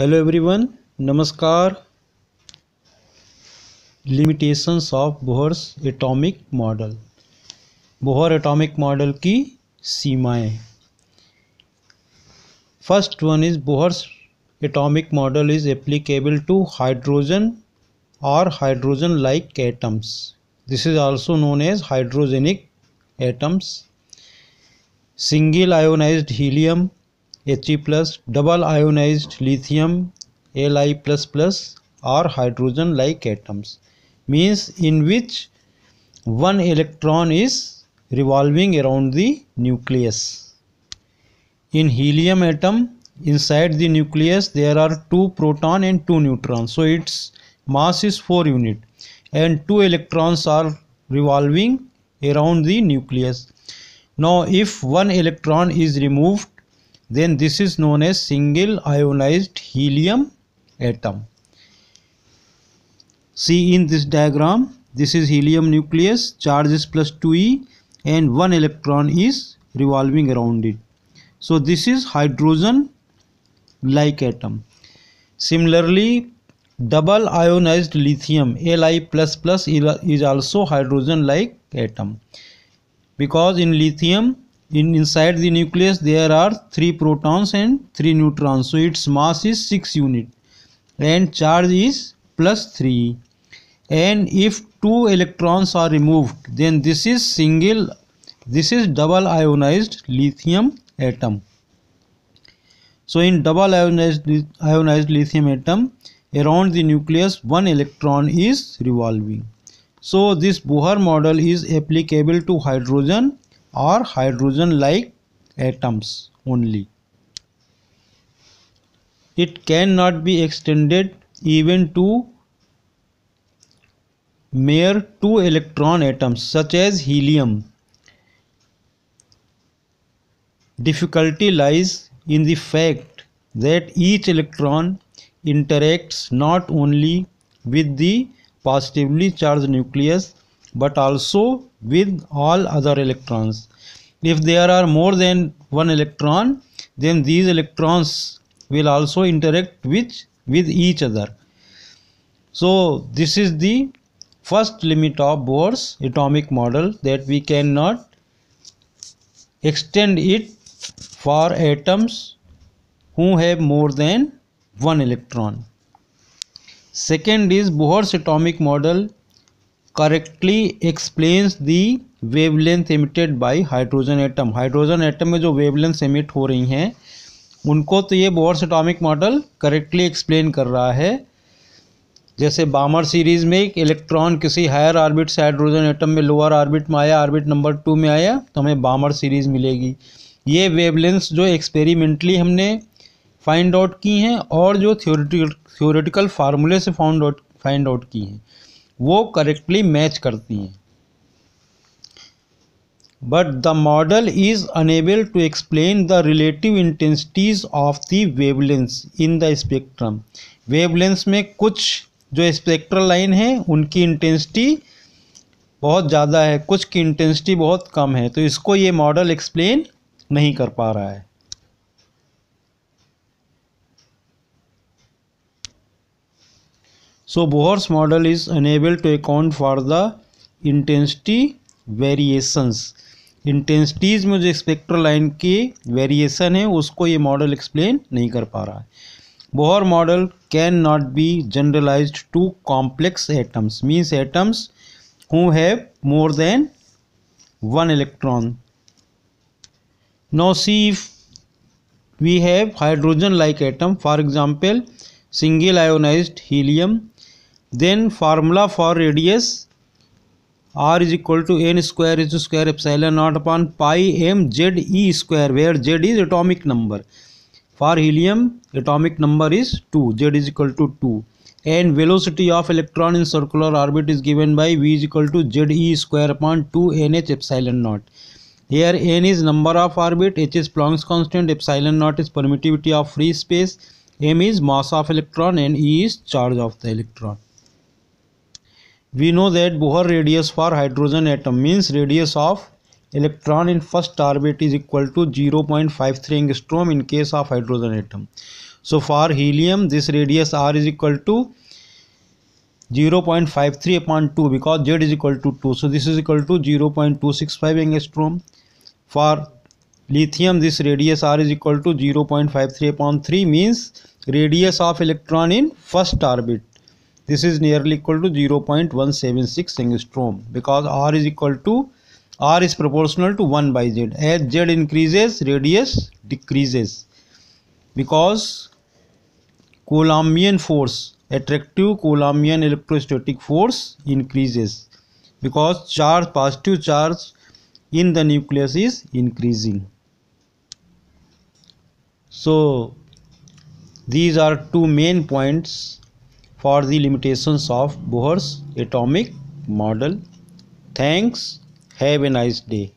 Hello everyone, नमस्कार। Limitations of Bohr's atomic model. Bohr atomic model की सीमाएं। First one is Bohr's atomic model is applicable to hydrogen और hydrogen like atoms. This is also known as hydrogenic atoms. Single ionised helium He+, double ionized lithium Li++ are hydrogen like atoms, means in which one electron is revolving around the nucleus. In helium atom, inside the nucleus there are 2 proton and 2 neutrons, so its mass is 4 unit and 2 electrons are revolving around the nucleus. Now if one electron is removed, then this is known as single ionized helium atom. See in this diagram, this is helium nucleus, charge is +2e and one electron is revolving around it. So this is hydrogen like atom. Similarly, double ionized lithium Li++ is also hydrogen like atom, because in lithium, inside the nucleus there are 3 protons and 3 neutrons, so its mass is 6 unit and charge is +3, and if 2 electrons are removed, then this is double ionized lithium atom. So in double ionized lithium atom, around the nucleus one electron is revolving. So this Bohr model is applicable to hydrogen or hydrogen like atoms only. It cannot be extended even to mere 2 electron atoms such as helium. Difficulty lies in the fact that each electron interacts not only with the positively charged nucleus but also with all other electrons. If there are more than one electron, then these electrons will also interact with each other. So this is the first limit of Bohr's atomic model, that we cannot extend it for atoms who have more than one electron. Second is Bohr's atomic model correctly explains the wavelength emitted by hydrogen atom. Hydrogen atom में जो wavelength emit हो रही हैं उनको तो ये Bohr's atomic model correctly explain कर रहा है। जैसे बामर सीरीज में एक इलेक्ट्रॉन किसी हायर ऑर्बिट से हाइड्रोजन एटम में लोअर ऑर्बिट में आया, ऑर्बिट नंबर 2 में आया, तो हमें बामर सीरीज मिलेगी। ये वेवलेंथ्स जो एक्सपेरिमेंटली हमने फाइंड आउट की हैं और जो थ्योरेटिकल फार्मूले से फाइंड आउट की हैं वो करेक्टली मैच करती हैं। But the model is unable to explain the relative intensities of the wavelengths in the spectrum. Wavelengths में कुछ जो स्पेक्ट्रल लाइन है उनकी इंटेंसिटी बहुत ज़्यादा है, कुछ की इंटेंसिटी बहुत कम है, तो इसको ये मॉडल एक्सप्लेन नहीं कर पा रहा है। So Bohr's model is unable to account for the intensity variations. Intensities में जो स्पेक्ट्रल लाइन की वेरिएशन है उसको ये मॉडल एक्सप्लेन नहीं कर पा रहा है। Bohr model can not be generalised to complex atoms, means atoms who have more than one electron. Now see if we have hydrogen like atom, for example single ionised helium, then formula for radius r is equal to n square h square epsilon naught upon pi m z e square, where z is atomic number. For helium atomic number is 2, z is equal to 2, and velocity of electron in circular orbit is given by v is equal to z e square upon 2 n h epsilon naught. Here n is number of orbit, h is Planck's constant, epsilon naught is permittivity of free space, m is mass of electron and e is charge of the electron. We know that Bohr radius for hydrogen atom, means radius of electron in first orbit, is equal to 0.53 angstrom in case of hydrogen atom. So for helium, this radius r is equal to 0.53 upon 2 because z is equal to 2. So this is equal to 0.265 angstrom. For lithium, this radius r is equal to 0.53 upon 3 means radius of electron in first orbit. This is nearly equal to 0.176 angstrom because r is proportional to 1 by z. As z increases, radius decreases because Coulombian force, attractive Coulombian electrostatic force increases because positive charge in the nucleus is increasing. So these are two main points for the limitations of Bohr's atomic model. Thanks. Have a nice day.